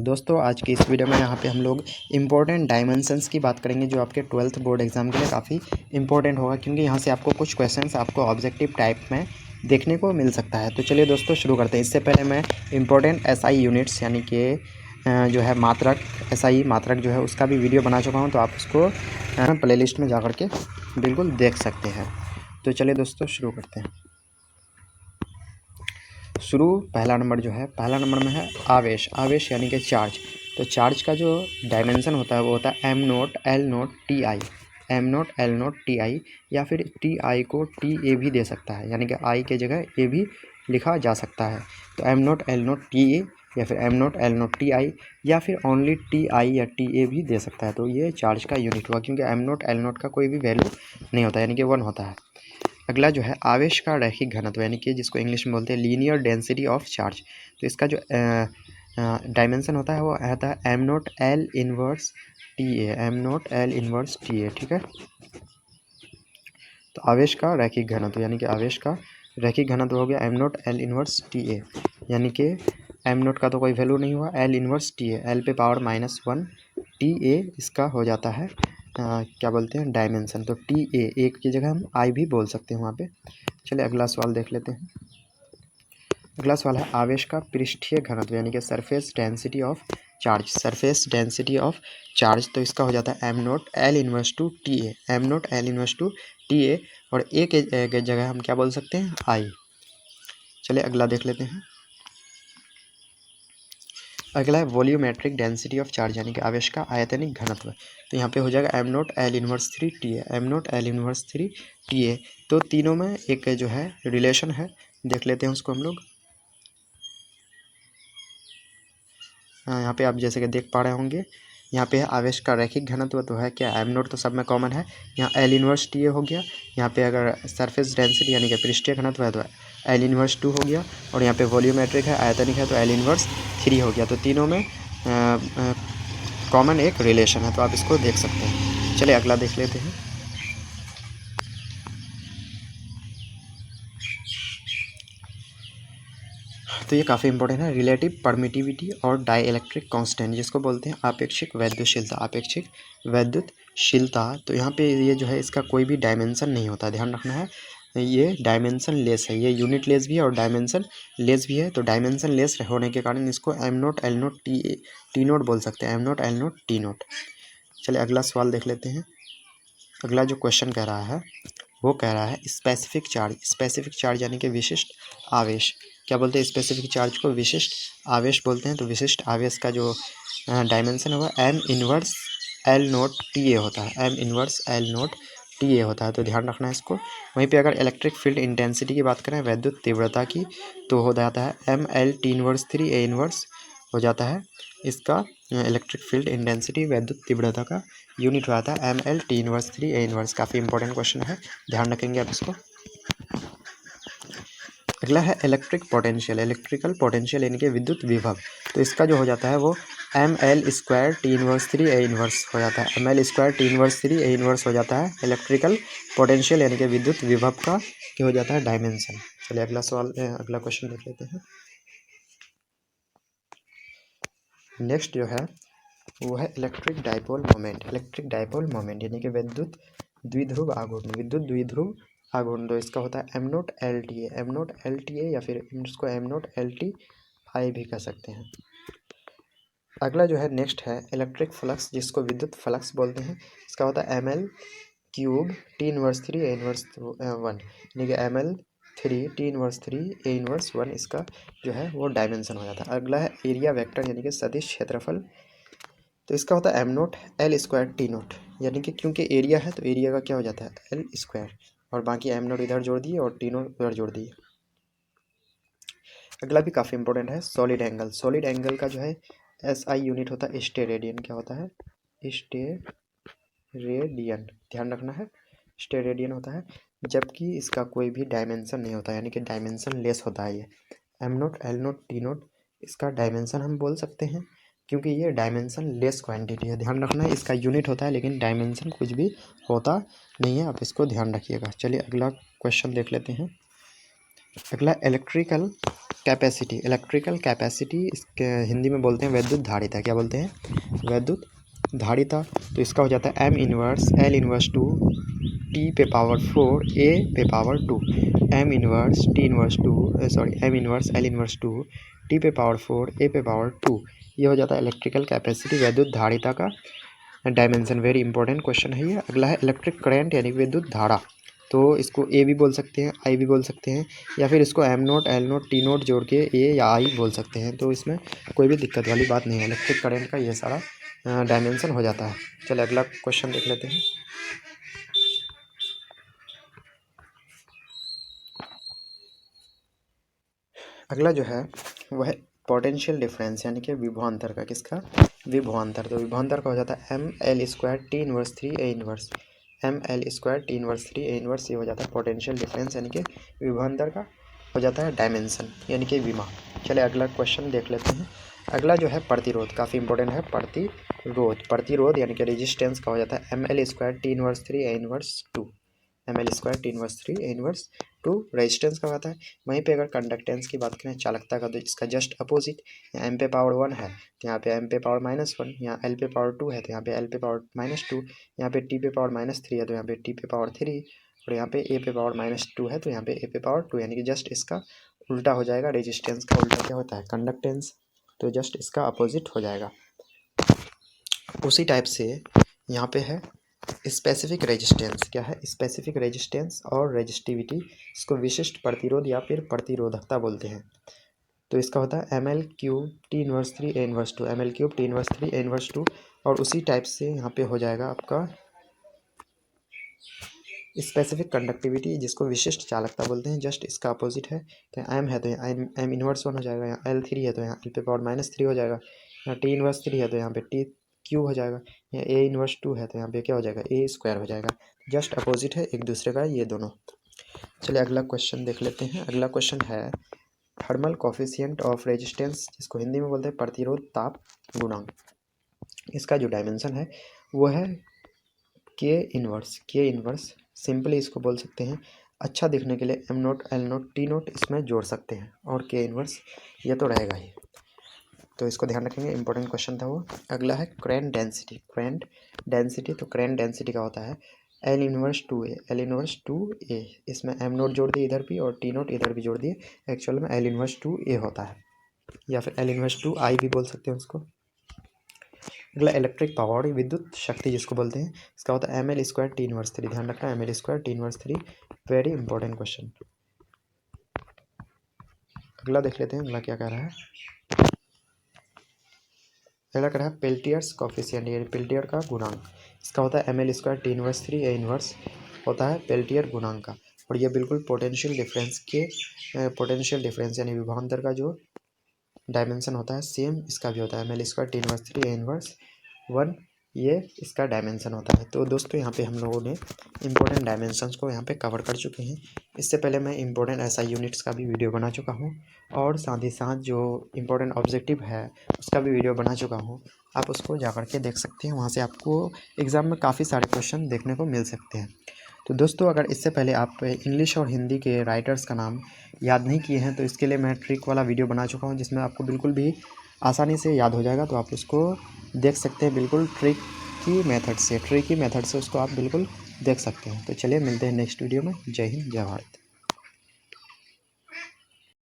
दोस्तों आज की इस वीडियो में यहाँ पे हम लोग इम्पोर्टेंट डायमेंशंस की बात करेंगे जो आपके 12th बोर्ड एग्जाम के लिए काफ़ी इंपॉर्टेंट होगा, क्योंकि यहाँ से आपको कुछ क्वेश्चंस आपको ऑब्जेक्टिव टाइप में देखने को मिल सकता है। तो चलिए दोस्तों शुरू करते हैं। इससे पहले मैं इम्पोर्टेंट एसआई यूनिट्स यानी कि जो है मात्रक, एसआई मात्रक जो है उसका भी वीडियो बना चुका हूँ, तो आप उसको प्ले लिस्ट में जा कर के बिल्कुल देख सकते हैं। तो चलिए दोस्तों शुरू करते हैं। पहला नंबर में है आवेश। आवेश यानी कि चार्ज। तो चार्ज का जो डायमेंशन होता है वो होता है M naught L naught T I. M naught L naught T I, या फिर टी आई को टी ए भी दे सकता है, यानी कि आई के जगह ए भी लिखा जा सकता है। तो M naught L naught T A, या फिर M naught L naught T I, या फिर ओनली टी आई या टी ए भी दे सकता है। तो ये चार्ज का यूनिट हुआ, क्योंकि एम नोट एल नोट का कोई भी वैल्यू नहीं होता, यानी कि 1 होता है। अगला जो है आवेश का रैखिक घनत्व, यानी कि जिसको इंग्लिश में बोलते हैं लीनियर डेंसिटी ऑफ चार्ज। तो इसका जो डायमेंशन होता है वो आता है M naught L inverse T A. M naught L inverse T A, ठीक है। तो आवेश का रैखिक घनत्व, यानी कि आवेश का रैखिक घनत्व हो गया M naught L inverse T A, यानी कि एम नोट का तो कोई वैल्यू नहीं हुआ, एल इनवर्स टी ए, एल पे पावर -1 टी ए इसका हो जाता है क्या बोलते हैं डायमेंशन। तो टी ए, एक की जगह हम आई भी बोल सकते हैं वहाँ पे। चलिए अगला सवाल देख लेते हैं। अगला सवाल है आवेश का पृष्ठीय घनत्व, यानी कि surface density of charge. Surface density of charge, तो इसका हो जाता है M naught L inverse two T A. M naught L inverse two T A, और ए के जगह हम क्या बोल सकते हैं आई। चलिए अगला देख लेते हैं। अगला है वॉल्यूमेट्रिक डेंसिटी ऑफ चार्ज, यानी कि आवेश का आयतनिक घनत्व। तो यहाँ पे हो जाएगा M naught L inverse 3 T A. M naught L inverse 3 T A. तो तीनों में एक जो है रिलेशन है, देख लेते हैं उसको हम लोग। यहाँ पे आप जैसे कि देख पा रहे होंगे, यहाँ पे आवेश का रैखिक घनत्व तो है क्या, एम नोट तो सब में कॉमन है। यहाँ एल इनवर्स टी ए हो गया। यहाँ पे अगर सरफेस डेंसिटी यानी कि पृष्ठीय घनत्व है तो एल इनवर्स 2 हो गया, और यहाँ पे वॉल्यूमेट्रिक है, आयतनिक है, तो एल इनवर्स 3 हो गया। तो तीनों में कॉमन एक रिलेशन है, तो आप इसको देख सकते हैं। चलिए अगला देख लेते हैं। तो ये काफ़ी इंपॉर्टेंट है, रिलेटिव परमिटिविटी और डाई इलेक्ट्रिक कॉन्स्टेंट, जिसको बोलते हैं आपेक्षिक वैद्युतशीलता। आपेक्षिक वैद्युतशीलता, तो यहाँ पे ये जो है इसका कोई भी डायमेंशन नहीं होता, ध्यान रखना है। ये डायमेंशन लेस है, ये यूनिट लेस भी है और डायमेंशन लेस भी है। तो डायमेंशन लेस होने के कारण इसको M naught L naught T naught बोल सकते हैं, M naught L naught T naught. चलिए अगला सवाल देख लेते हैं। अगला जो क्वेश्चन कह रहा है वो कह रहा है स्पेसिफिक चार्ज। स्पेसिफिक चार्ज यानी कि विशिष्ट आवेश। क्या बोलते हैं स्पेसिफिक चार्ज को? विशिष्ट आवेश बोलते हैं। तो विशिष्ट आवेश का जो डायमेंशन होगा M inverse L naught T A होता है। M inverse L naught T A होता है, तो ध्यान रखना है इसको। वहीं पे अगर इलेक्ट्रिक फील्ड इंटेंसिटी की बात करें, वैद्युत तीव्रता की, तो हो जाता है M L T inverse 3 A inverse हो जाता है इसका इलेक्ट्रिक फील्ड इंटेंसिटी, वैद्युत तीव्रता का यूनिट हो जाता है M L T inverse 3 A inverse. काफ़ी इंपॉर्टेंट क्वेश्चन है, ध्यान रखेंगे आप इसको। अगला है इलेक्ट्रिक पोटेंशियल। इलेक्ट्रिकल पोटेंशियल यानी कि विद्युत विभव, तो इसका जो हो जाता है वो M L square T inverse 3 A inverse हो जाता है। M L square T inverse 3 A inverse हो जाता है इलेक्ट्रिकल पोटेंशियल, यानी कि विद्युत विभव का क्या हो जाता है डायमेंशन। चलिए अगला सवाल, अगला क्वेश्चन देख लेते हैं। नेक्स्ट जो है वो है electric dipole moment. Electric dipole moment यानी कि विद्युत द्विध्रुव आघूर्ण। विद्युत द्विध्रुव आघूर्ण, तो इसका होता है M naught L T A. M naught L T A, या फिर इसको M naught L T I भी कह सकते हैं। अगला जो है नेक्स्ट है इलेक्ट्रिक फ्लक्स, जिसको विद्युत फ्लक्स बोलते हैं। इसका होता है M L cube T inverse 3 A inverse 1, यानी कि M L 3 T inverse 3 A inverse 1, इसका जो है वो डायमेंशन हो जाता है। अगला है एरिया वेक्टर यानी कि सदिश क्षेत्रफल, तो इसका होता है M naught L square T naught, यानी कि क्योंकि एरिया है तो एरिया का क्या हो जाता है एल स्क्वायर, और बाकी एम नोट इधर जोड़ दिए और टी नोट उधर जोड़ दिए। अगला भी काफ़ी इंपॉर्टेंट है सॉलिड एंगल। सॉलिड एंगल का जो है एस आई यूनिट होता है स्टेरेडियन। क्या होता है? स्टेरेडियन, ध्यान रखना है, स्टेरेडियन होता है। जबकि इसका कोई भी डायमेंशन नहीं होता, यानी कि डायमेंशन लेस होता है ये M naught L naught T naught. इसका डायमेंशन हम बोल सकते हैं क्योंकि ये डायमेंशन लेस क्वांटिटी है, ध्यान रखना है। इसका यूनिट होता है लेकिन डायमेंशन कुछ भी होता नहीं है, आप इसको ध्यान रखिएगा। चलिए अगला क्वेश्चन देख लेते हैं। अगला इलेक्ट्रिकल कैपेसिटी। इलेक्ट्रिकल कैपेसिटी इसके हिंदी में बोलते हैं वैद्युत धारिता। क्या बोलते हैं? वैद्युत धारिता। तो इसका हो जाता है m inverse L inverse two t पे पावर 4 a पे power 2, m inverse t inverse two m inverse L inverse two t पे पावर 4 a पे पावर 2। ये हो जाता है इलेक्ट्रिकल कैपेसिटी, वैद्युत धारिता का डायमेंशन। वेरी इंपॉर्टेंट क्वेश्चन है ये। अगला है इलेक्ट्रिक करंट यानी विद्युत धारा। तो इसको ए भी बोल सकते हैं, आई भी बोल सकते हैं, या फिर इसको M naught L naught T naught जोड़ के ए या आई बोल सकते हैं। तो इसमें कोई भी दिक्कत वाली बात नहीं है। इलेक्ट्रिक करंट का ये सारा डायमेंशन हो जाता है। चलिए अगला क्वेश्चन देख लेते हैं। अगला जो है वह है पोटेंशियल डिफरेंस यानी कि विभवांतर का। किसका? विभवांतर। तो विभवांतर का हो जाता है M L square T inverse 3 A inverse, M L square T inverse 3 A inverse. ये हो जाता है पोटेंशियल डिफरेंस यानी कि विभवांतर का हो जाता है डायमेंशन यानी कि विमा। चलिए अगला क्वेश्चन देख लेते हैं। अगला जो है प्रतिरोध, काफ़ी इंपॉर्टेंट है। प्रतिरोध, प्रतिरोध यानी कि रेजिस्टेंस का हो जाता है M L square T inverse 3 A inverse 2, M L square T inverse 3 A inverse 2 resistance का आता है। वहीं पे अगर कंडक्टेंस की बात करें, चालकता का, तो इसका जस्ट अपोजिट। यहाँ एम पे पावर 1 है तो यहाँ पे एम पे पावर -1, यहाँ एल पे पावर 2 है तो यहाँ पे एल पे पावर -2, यहाँ पे टी पे पावर -3 है तो यहाँ पे टी पे पावर 3, और यहाँ पे ए पे पावर -2 है तो यहाँ पे ए पे पावर 2, यानी कि जस्ट इसका उल्टा हो जाएगा। रेजिस्टेंस का उल्टा क्या होता है? कंडक्टेंस। तो जस्ट इसका अपोजिट हो जाएगा। उसी टाइप से यहाँ पे है स्पेसिफिक रेजिस्टेंस। क्या है? स्पेसिफिक रेजिस्टेंस और रेजिस्टिविटी। इसको विशिष्ट प्रतिरोध या फिर प्रतिरोधकता बोलते हैं। तो इसका होता है M L cube T inverse 3 A inverse 2, M L cube T inverse 3 A inverse 2। और उसी टाइप से यहाँ पे हो जाएगा आपका स्पेसिफिक कंडक्टिविटी, जिसको विशिष्ट चालकता बोलते हैं। जस्ट इसका अपोजिट है। तो एम है तो यहाँ एम इनवर्स 1 हो जाएगा, यहाँ एल 3 है तो यहाँ एल पे पावर -3 हो जाएगा, यहाँ टी इनवर्स 3 है तो यहाँ पे टी क्यू हो जाएगा, यहाँ ए इनवर्स 2 है तो यहाँ पे क्या हो जाएगा? ए स्क्वायर हो जाएगा। जस्ट अपोजिट है एक दूसरे का ये दोनों। चलिए अगला क्वेश्चन देख लेते हैं। अगला क्वेश्चन है थर्मल कोफिशिएंट ऑफ रेजिस्टेंस, जिसको हिंदी में बोलते हैं प्रतिरोध ताप गुणांक। इसका जो डायमेंशन है वो है के इनवर्स। के इनवर्स सिंपली इसको बोल सकते हैं, अच्छा दिखने के लिए M naught L naught T naught इसमें जोड़ सकते हैं, और के इनवर्स ये तो रहेगा ही। तो इसको ध्यान रखेंगे, इंपॉर्टेंट क्वेश्चन था वो। अगला है क्रैन डेंसिटी। क्रैन डेंसिटी, तो क्रैन डेंसिटी का होता है एल इनवर्स 2 ए, एल इनवर्स 2 ए। इसमें एम नोट जोड़ दिए इधर भी और टी नोट इधर भी जोड़ दिए। एक्चुअल में एल इनवर्स 2 ए होता है, या फिर एल इनवर्स 2 आई भी बोल सकते हैं उसको। अगला इलेक्ट्रिक पावर, विद्युत शक्ति जिसको बोलते हैं, इसका होता है M L square T inverse 3। ध्यान रखना, M L square T inverse 3, very important question. अगला देख लेते हैं, अगला क्या कह रहा है। अगला कह रहा है पेल्टियर्स कॉफिशिएंट, यानी पेल्टियर का गुणांक। इसका होता है M L square T inverse 3 A inverse होता है पेल्टियर गुणांक का। और ये बिल्कुल पोटेंशियल डिफरेंस के पोटेंशियल डिफरेंस यानी विभवांतर का जो डायमेंशन होता है सेम इसका भी होता है। M L square T inverse 3 A inverse 1, ये इसका डायमेंशन होता है। तो दोस्तों यहाँ पे हम लोगों ने इंपॉर्टेंट डायमेंशंस को यहाँ पे कवर कर चुके हैं। इससे पहले मैं इंपॉर्टेंट एसआई यूनिट्स का भी वीडियो बना चुका हूँ, और साथ ही साथ जो इंपॉर्टेंट ऑब्जेक्टिव है उसका भी वीडियो बना चुका हूँ। आप उसको जा कर के देख सकते हैं, वहाँ से आपको एग्ज़ाम में काफ़ी सारे क्वेश्चन देखने को मिल सकते हैं। तो दोस्तों अगर इससे पहले आप इंग्लिश और हिंदी के राइटर्स का नाम याद नहीं किए हैं, तो इसके लिए मैं ट्रिक वाला वीडियो बना चुका हूँ, जिसमें आपको बिल्कुल भी आसानी से याद हो जाएगा। तो आप उसको देख सकते हैं, बिल्कुल ट्रिकी मेथड से उसको आप बिल्कुल देख सकते हैं। तो चलिए मिलते हैं नेक्स्ट वीडियो में। जय हिंद, जय भारत।